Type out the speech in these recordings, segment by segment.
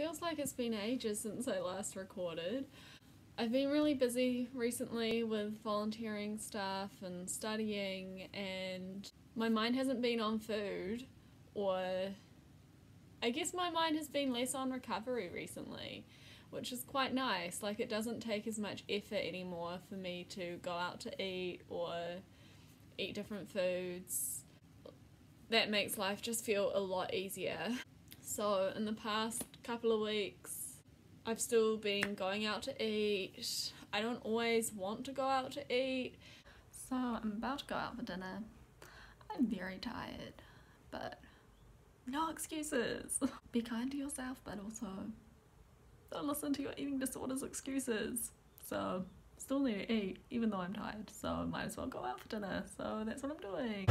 feels like it's been ages since I last recorded. I've been really busy recently with volunteering stuff and studying, and my mind hasn't been on food, or I guess my mind has been less on recovery recently, which is quite nice. Like, it doesn't take as much effort anymore for me to go out to eat or eat different foods. That makes life just feel a lot easier. So in the past couple of weeks, I've still been going out to eat. I don't always want to go out to eat. So I'm about to go out for dinner. I'm very tired, but no excuses. Be kind to yourself, but also don't listen to your eating disorders excuses. So still need to eat, even though I'm tired, so might as well go out for dinner. So that's what I'm doing.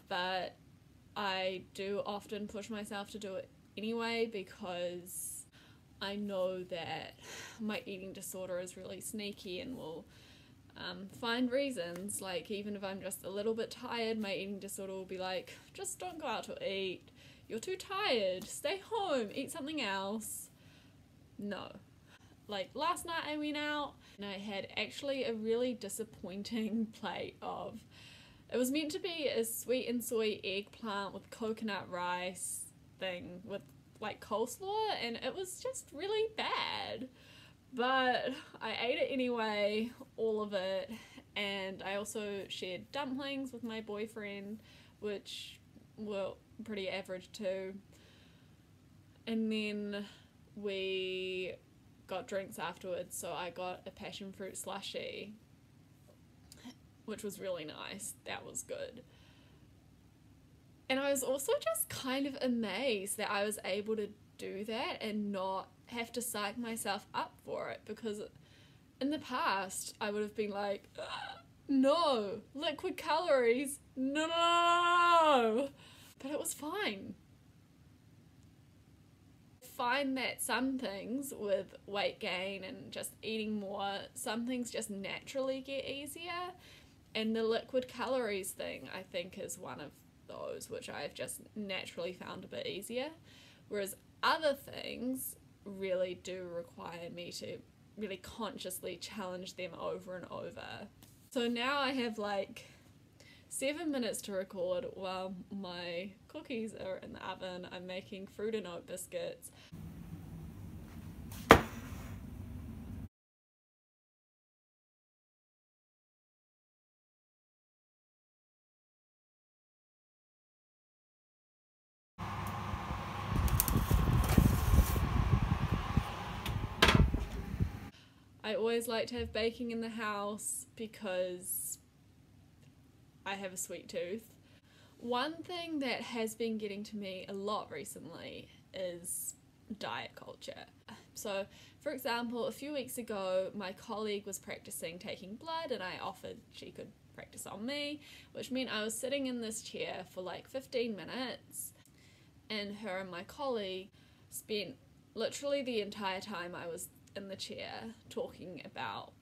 But I do often push myself to do it anyway, because I know that my eating disorder is really sneaky and will find reasons. Like, even if I'm just a little bit tired, my eating disorder will be like, just don't go out to eat. You're too tired. Stay home. Eat something else. No. Like, last night I went out and I had actually a really disappointing plate of, it was meant to be a sweet and soy eggplant with coconut rice thing with like coleslaw, and it was just really bad. But I ate it anyway, all of it, and I also shared dumplings with my boyfriend, which were pretty average too. And then we got drinks afterwards, so I got a passion fruit slushie, which was really nice. That was good. And I was also just kind of amazed that I was able to do that and not have to psych myself up for it, because in the past I would have been like, no, liquid calories, no. But it was fine. Find that some things with weight gain and just eating more, some things just naturally get easier. And the liquid calories thing, I think, is one of those which I've just naturally found a bit easier. Whereas other things really do require me to really consciously challenge them over and over. So now I have like 7 minutes to record while my cookies are in the oven. I'm making fruit and oat biscuits. I always like to have baking in the house because I have a sweet tooth. One thing that has been getting to me a lot recently is diet culture. So, for example, a few weeks ago, my colleague was practicing taking blood and I offered she could practice on me, which meant I was sitting in this chair for like 15 minutes, and her and my colleague spent literally the entire time I was in the chair talking about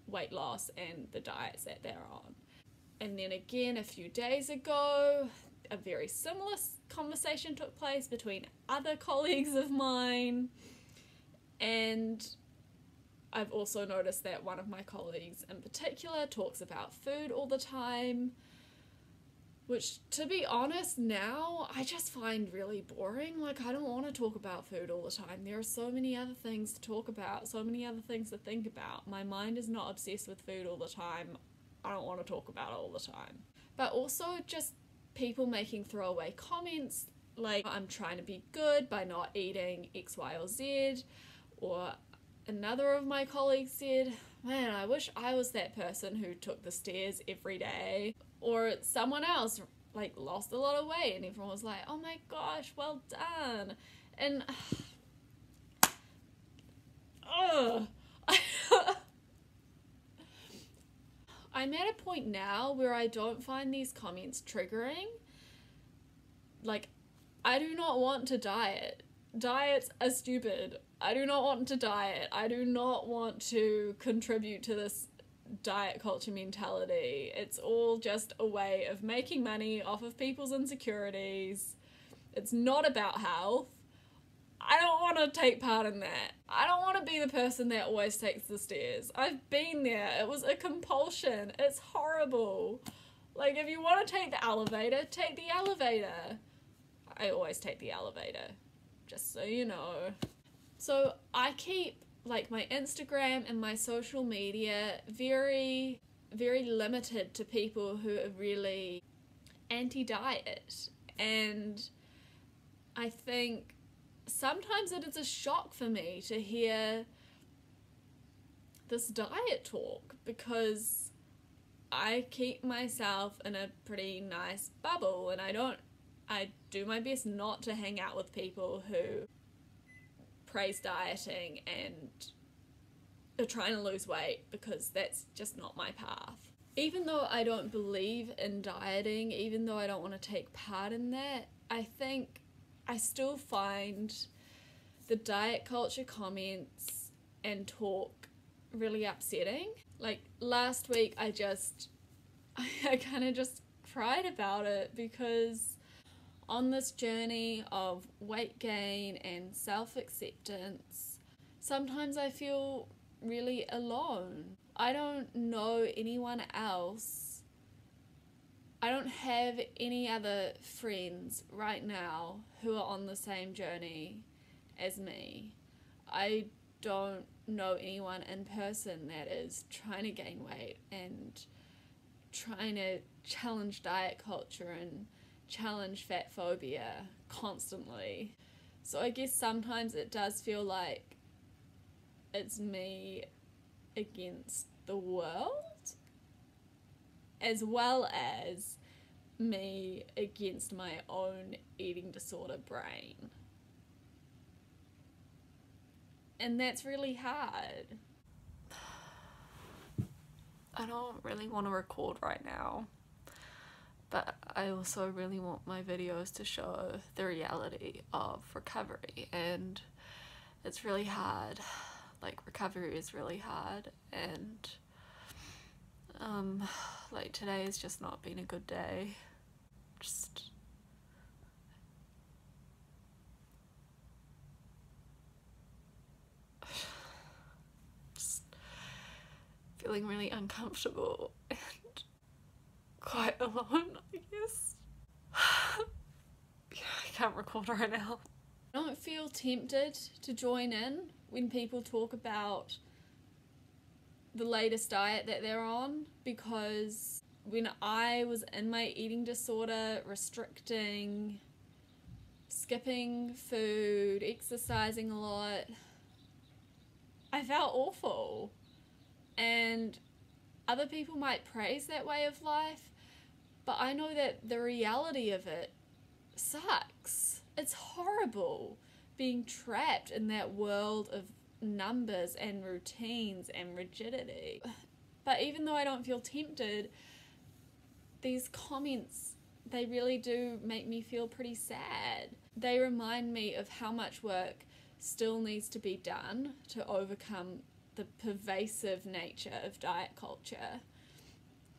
weight loss and the diets that they're on. And then again, a few days ago, a very similar conversation took place between other colleagues of mine. And I've also noticed that one of my colleagues in particular talks about food all the time, which, to be honest, now I just find really boring. Like, I don't want to talk about food all the time. There are so many other things to talk about, so many other things to think about. My mind is not obsessed with food all the time. I don't want to talk about it all the time. But also just people making throwaway comments, like, I'm trying to be good by not eating X, Y, or Z. Or another of my colleagues said, man, I wish I was that person who took the stairs every day. Or someone else like lost a lot of weight and everyone was like, oh my gosh, well done. And I'm at a point now where I don't find these comments triggering. Like, I do not want to diet. Diets are stupid. I do not want to diet. I do not want to contribute to this diet culture mentality. It's all just a way of making money off of people's insecurities. It's not about health. I don't want to take part in that. I don't want to be the person that always takes the stairs. I've been there. It was a compulsion. It's horrible. Like, if you want to take the elevator, take the elevator. I always take the elevator, just so you know. So I keep, like, my Instagram and my social media very, very limited to people who are really anti-diet. And I think sometimes it is a shock for me to hear this diet talk, because I keep myself in a pretty nice bubble, and I do my best not to hang out with people who praise dieting and are trying to lose weight, because that's just not my path. Even though I don't believe in dieting, even though I don't want to take part in that, I think I still find the diet culture comments and talk really upsetting. Like, last week I kind of just cried about it, because on this journey of weight gain and self-acceptance, sometimes I feel really alone. I don't know anyone else. I don't have any other friends right now who are on the same journey as me. I don't know anyone in person that is trying to gain weight and trying to challenge diet culture and challenge fat phobia constantly. So I guess sometimes it does feel like it's me against the world, as well as me against my own eating disorder brain. And that's really hard. I don't really want to record right now, but I also really want my videos to show the reality of recovery, and it's really hard. Like, recovery is really hard, and like, today has just not been a good day. Just feeling really uncomfortable and quite alone, I guess. I can't record right now. I don't feel tempted to join in when people talk about the latest diet that they're on, because when I was in my eating disorder, restricting, skipping food, exercising a lot, I felt awful. And other people might praise that way of life, but I know that the reality of it sucks. It's horrible being trapped in that world of numbers and routines and rigidity. But even though I don't feel tempted, these comments, they really do make me feel pretty sad. They remind me of how much work still needs to be done to overcome the pervasive nature of diet culture.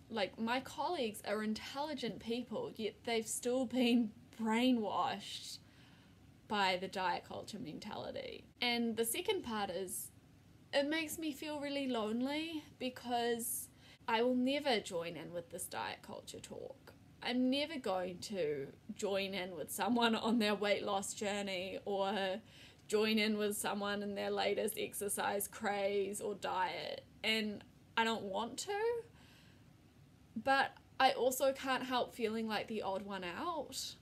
Like, my colleagues are intelligent people, yet they've still been brainwashed by the diet culture mentality. And the second part is, it makes me feel really lonely, because I will never join in with this diet culture talk. I'm never going to join in with someone on their weight loss journey, or join in with someone in their latest exercise craze or diet. And I don't want to, but I also can't help feeling like the odd one out.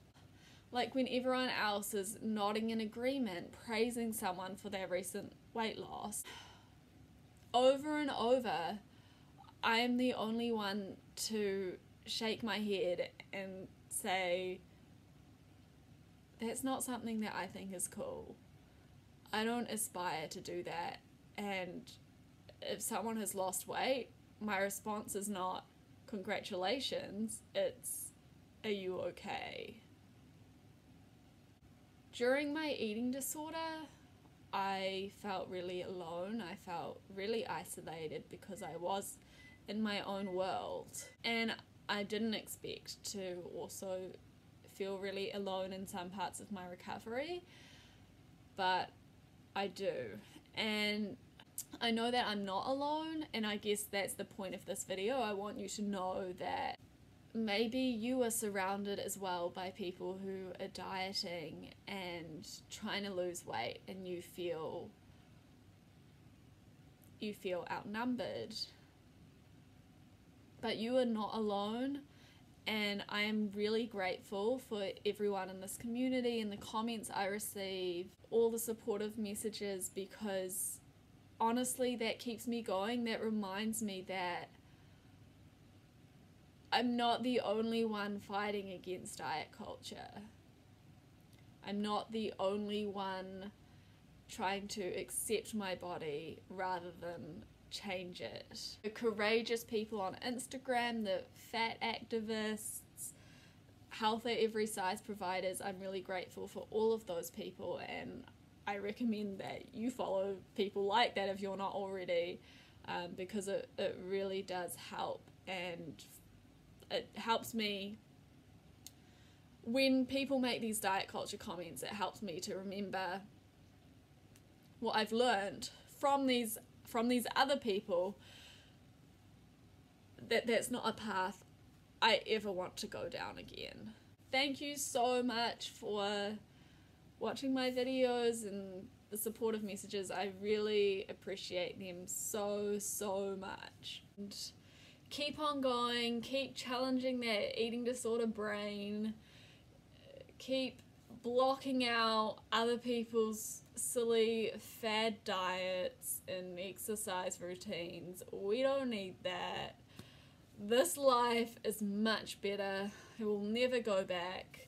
Like, when everyone else is nodding in agreement, praising someone for their recent weight loss, over and over, I am the only one to shake my head and say, that's not something that I think is cool. I don't aspire to do that. And if someone has lost weight, my response is not, congratulations, it's, are you okay? During my eating disorder, I felt really alone. I felt really isolated, because I was in my own world. And I didn't expect to also feel really alone in some parts of my recovery, but I do. And I know that I'm not alone, and I guess that's the point of this video. I want you to know that maybe you are surrounded as well by people who are dieting and trying to lose weight, and you feel outnumbered. But you are not alone, and I am really grateful for everyone in this community and the comments I receive, all the supportive messages, because honestly that keeps me going. That reminds me that I'm not the only one fighting against diet culture. I'm not the only one trying to accept my body rather than change it. The courageous people on Instagram, the fat activists, health at every size providers, I'm really grateful for all of those people, and I recommend that you follow people like that if you're not already, because it really does help, and it helps me when people make these diet culture comments. It helps me to remember what I've learned from these other people, that's not a path I ever want to go down again. Thank you so much for watching my videos and the supportive messages. I really appreciate them so much. And keep on going, keep challenging that eating disorder brain, keep blocking out other people's silly fad diets and exercise routines. We don't need that. This life is much better. It will never go back.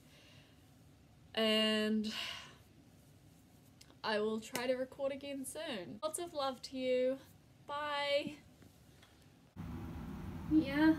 And I will try to record again soon. Lots of love to you. Bye. Yeah.